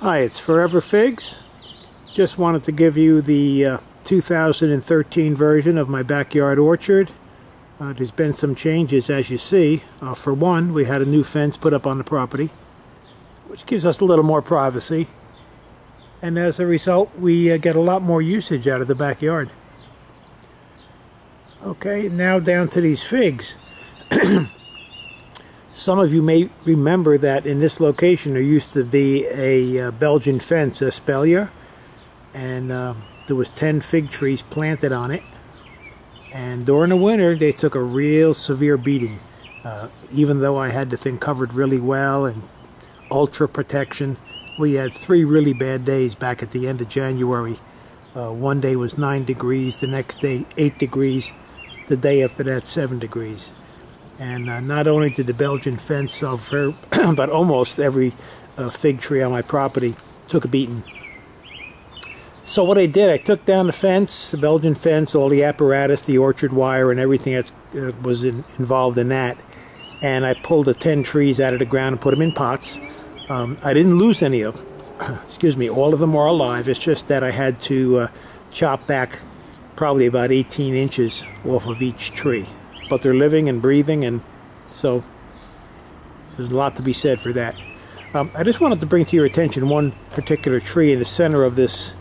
Hi, it's Forever Figs. Just wanted to give you the 2013 version of my backyard orchard. There's been some changes, as you see. For one, we had a new fence put up on the property, which gives us a little more privacy. And as a result, we get a lot more usage out of the backyard. Okay, now down to these figs. Some of you may remember that in this location there used to be a Belgian fence, a espalier, and there was 10 fig trees planted on it. And during the winter they took a real severe beating. Even though I had the thing covered really well and ultra protection, we had 3 really bad days back at the end of January. One day was 9 degrees, the next day 8 degrees, the day after that 7 degrees. And not only did the Belgian fence suffer, but almost every fig tree on my property took a beating. So what I did, I took down the fence, the Belgian fence, all the apparatus, the orchard wire, and everything that was involved in that. And I pulled the 10 trees out of the ground and put them in pots. I didn't lose any of them. Excuse me, all of them are alive. It's just that I had to chop back probably about 18 inches off of each tree. But they're living and breathing, and so there's a lot to be said for that. I just wanted to bring to your attention one particular tree in the center of this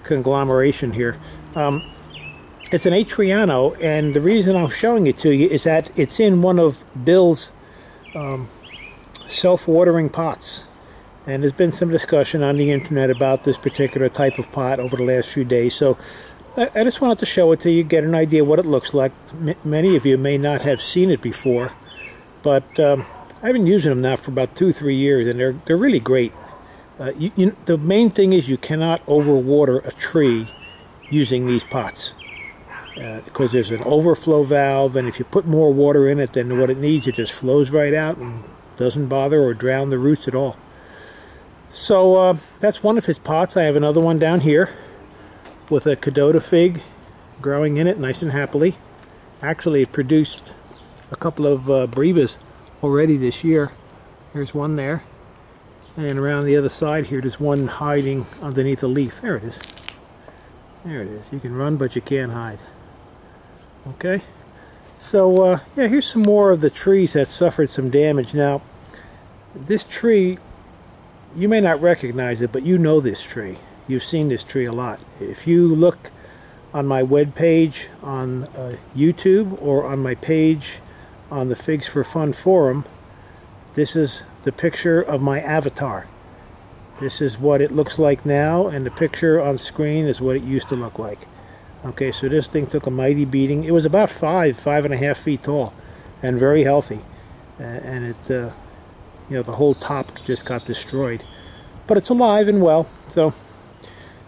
conglomeration here. It's an Atriano, and the reason I'm showing it to you is that it's in one of Bill's self-watering pots. And there's been some discussion on the internet about this particular type of pot over the last few days, so I just wanted to show it to you, get an idea what it looks like. Many of you may not have seen it before, but I've been using them now for about 2-3 years, and they're really great. The main thing is you cannot overwater a tree using these pots, because there's an overflow valve, and if you put more water in it than what it needs, it just flows right out and doesn't bother or drown the roots at all. So that's one of his pots. I have another one down here with a Cadota fig growing in it nice and happily. Actually, it produced a couple of brevas already this year. There's one there. And around the other side here, there's one hiding underneath a leaf. There it is. There it is. You can run, but you can't hide. Okay. So, yeah, here's some more of the trees that suffered some damage. Now, this tree, you may not recognize it, but you know this tree. You've seen this tree a lot. If you look on my web page on YouTube or on my page on the Figs for Fun forum, this is the picture of my avatar. This is what it looks like now, and the picture on screen is what it used to look like. Okay, so this thing took a mighty beating. It was about 5.5 feet tall, and very healthy. And it, you know, the whole top just got destroyed. But it's alive and well, so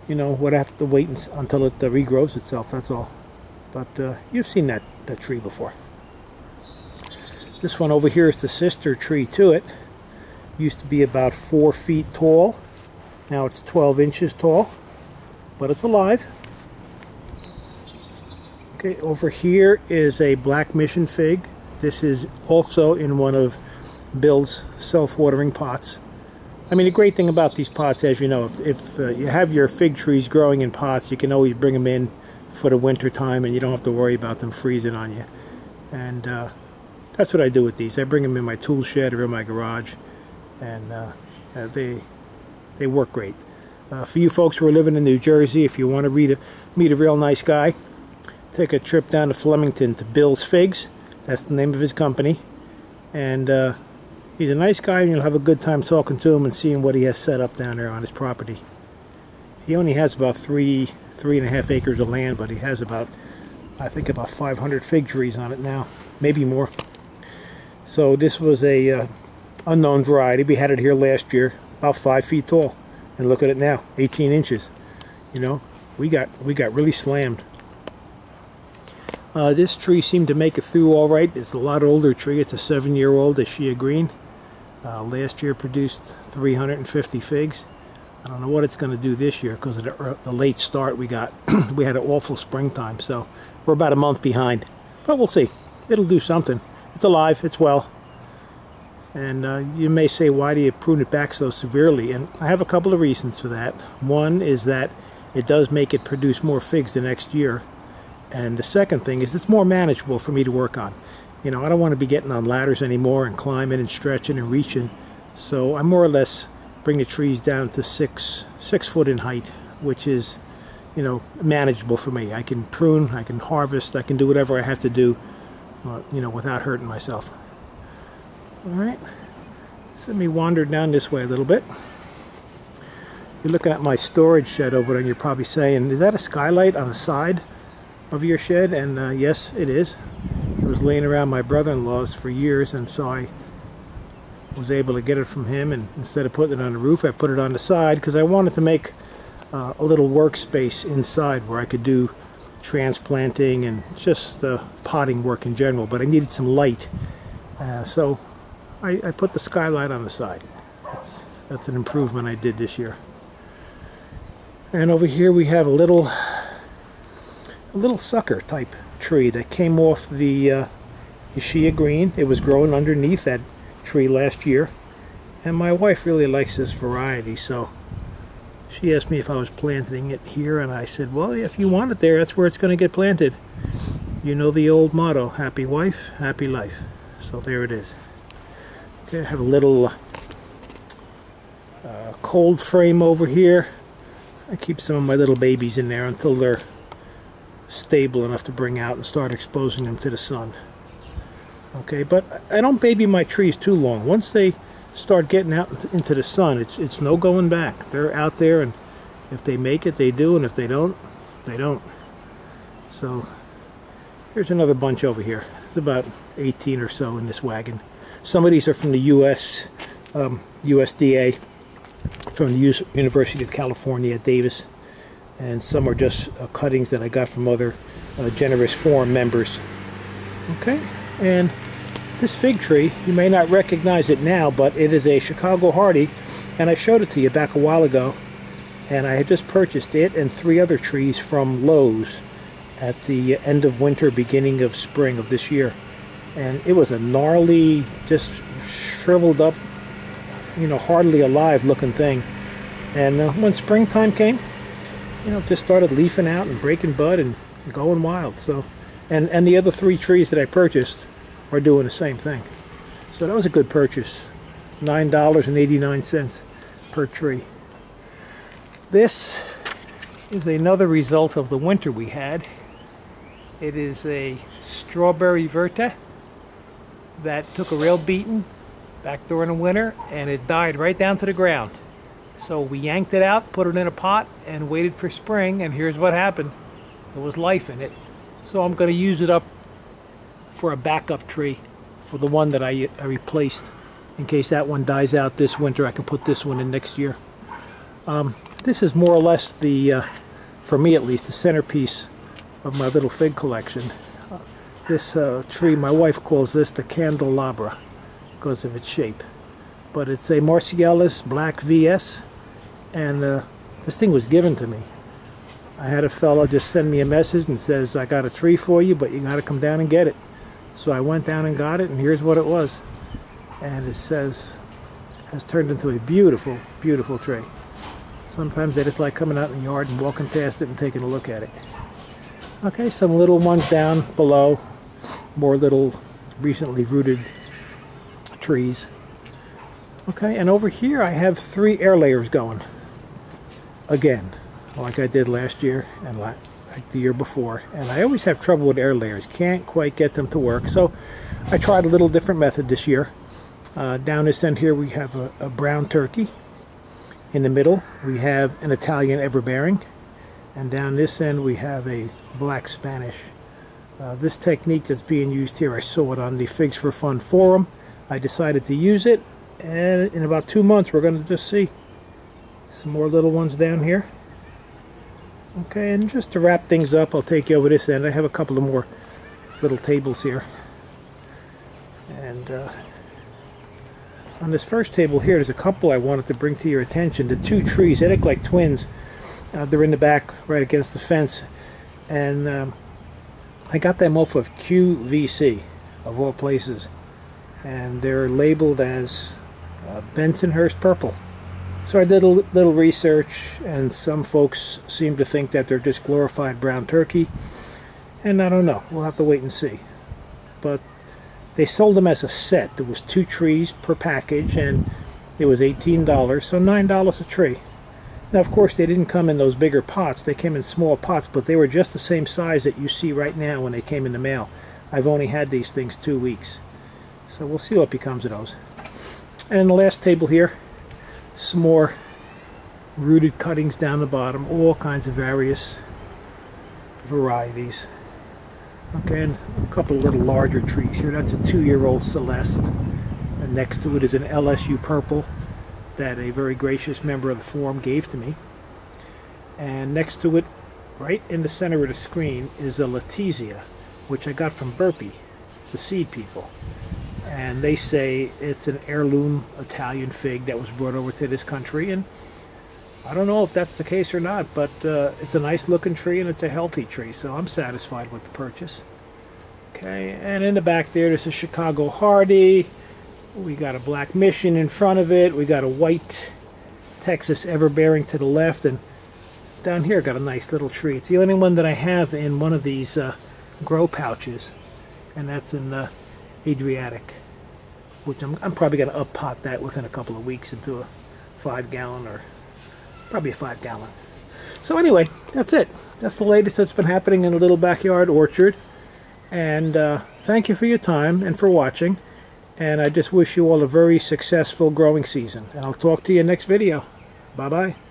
you know, would have to wait until it regrows itself, that's all. But you've seen that tree before. This one over here is the sister tree to it. Used to be about 4 feet tall. Now it's 12 inches tall, but it's alive. Okay, over here is a Black Mission fig. This is also in one of Bill's self-watering pots. I mean, the great thing about these pots, as you know, if you have your fig trees growing in pots, you can always bring them in for the winter time, and you don't have to worry about them freezing on you. And that's what I do with these. I bring them in my tool shed or in my garage, and they work great. For you folks who are living in New Jersey, if you want to meet a real nice guy, take a trip down to Flemington to Bill's Figs. That's the name of his company. And he's a nice guy, and you'll have a good time talking to him and seeing what he has set up down there on his property. He only has about 3.5 acres of land, but he has about, I think, about 500 fig trees on it now, maybe more. So this was a unknown variety. We had it here last year, about 5 feet tall, and look at it now, 18 inches. You know, we got really slammed. This tree seemed to make it through all right. It's a lot older tree. It's a 7-year-old Acacia Green. Last year produced 350 figs. I don't know what it's going to do this year because of the late start we got. We had an awful springtime, so we're about a month behind. But we'll see. It'll do something. It's alive. It's well. And you may say, why do you prune it back so severely? And I have a couple of reasons for that. One is that it does make it produce more figs the next year. And the second thing is it's more manageable for me to work on. You know, I don't want to be getting on ladders anymore and climbing and stretching and reaching. So I more or less bring the trees down to six foot in height, which is, you know, manageable for me. I can prune, I can harvest, I can do whatever I have to do, you know, without hurting myself. All right, so let me wander down this way a little bit. You're looking at my storage shed over there, and you're probably saying, is that a skylight on the side of your shed? And yes, it is. It was laying around my brother-in-law's for years, and so I was able to get it from him, and instead of putting it on the roof, I put it on the side because I wanted to make a little workspace inside where I could do transplanting and just potting work in general, but I needed some light. So I put the skylight on the side. That's an improvement I did this year. And over here we have a little sucker type tree that came off the Acacia green. It was growing underneath that tree last year, and my wife really likes this variety, so she asked me if I was planting it here, and I said, well, if you want it there, that's where it's going to get planted. You know the old motto, happy wife, happy life. So there it is. Okay, I have a little cold frame over here. I keep some of my little babies in there until they're stable enough to bring out and start exposing them to the sun. Okay, but I don't baby my trees too long. Once they start getting out into the sun, it's no going back. They're out there, and if they make it, they do, and if they don't, they don't. So here's another bunch over here. There's about 18 or so in this wagon. Some of these are from the USDA, from the University of California at Davis, and some are just cuttings that I got from other generous forum members. Okay, and this fig tree, you may not recognize it now, but it is a Chicago Hardy, and I showed it to you back a while ago, and I had just purchased it and 3 other trees from Lowe's at the end of winter, beginning of spring of this year. And it was a gnarly, just shriveled up, you know, hardly alive looking thing. And when springtime came, you know, just started leafing out and breaking bud and going wild. So, and the other 3 trees that I purchased are doing the same thing. So that was a good purchase. $9.89 per tree. This is another result of the winter we had. It is a strawberry Verta that took a real beating back during the winter, and it died right down to the ground. So we yanked it out, put it in a pot, and waited for spring, and here's what happened. There was life in it. So I'm going to use it up for a backup tree for the one that I replaced. In case that one dies out this winter, I can put this one in next year. This is more or less the, for me at least, the centerpiece of my little fig collection. This tree, my wife calls this the candelabra because of its shape. But it's a Marcialis Black VS, and this thing was given to me. I had a fellow just send me a message and says, I got a tree for you, but you got to come down and get it. So I went down and got it, and here's what it was. And it says, has turned into a beautiful, beautiful tree. Sometimes I just like coming out in the yard and walking past it and taking a look at it. Okay, some little ones down below, more little recently rooted trees. Okay, and over here I have 3 air layers going. Again, like I did last year and like the year before. And I always have trouble with air layers. Can't quite get them to work. So I tried a little different method this year. Down this end here we have a brown turkey. In the middle we have an Italian everbearing. And down this end we have a black Spanish. This technique that's being used here, I saw it on the Figs for Fun forum. I decided to use it, and in about 2 months we're going to just see some more little ones down here. Okay, and just to wrap things up, I'll take you over this end. I have a couple of more little tables here. And on this first table here, there's a couple I wanted to bring to your attention. The 2 trees, they look like twins. They're in the back right against the fence. And I got them off of QVC, of all places. and they're labeled as Bensonhurst Purple. So I did a little research, and some folks seem to think that they're just glorified brown turkey, and I don't know, we'll have to wait and see. But they sold them as a set. There was 2 trees per package, and it was $18, so $9 a tree. Now, of course, they didn't come in those bigger pots. They came in small pots, but they were just the same size that you see right now when they came in the mail. I've only had these things 2 weeks. So we'll see what becomes of those. And the last table here, some more rooted cuttings down the bottom, all kinds of various varieties. Okay, and a couple of little larger trees here. That's a 2-year-old Celeste. And next to it is an LSU Purple that a very gracious member of the forum gave to me. And next to it, right in the center of the screen, is a Letizia, which I got from Burpee, the seed people. And they say it's an heirloom Italian fig that was brought over to this country. And I don't know if that's the case or not, but it's a nice looking tree and it's a healthy tree, so I'm satisfied with the purchase. Okay, and in the back there's a Chicago Hardy. We got a Black Mission in front of it. We got a white Texas Everbearing to the left, and down here got a nice little tree. It's the only one that I have in one of these grow pouches, and that's in Adriatic, which I'm probably going to up-pot that within a couple of weeks into a 5-gallon, or probably a 5-gallon. So anyway, that's it. That's the latest that's been happening in a little backyard orchard. And thank you for your time and for watching. And I just wish you all a very successful growing season. And I'll talk to you next video. Bye-bye.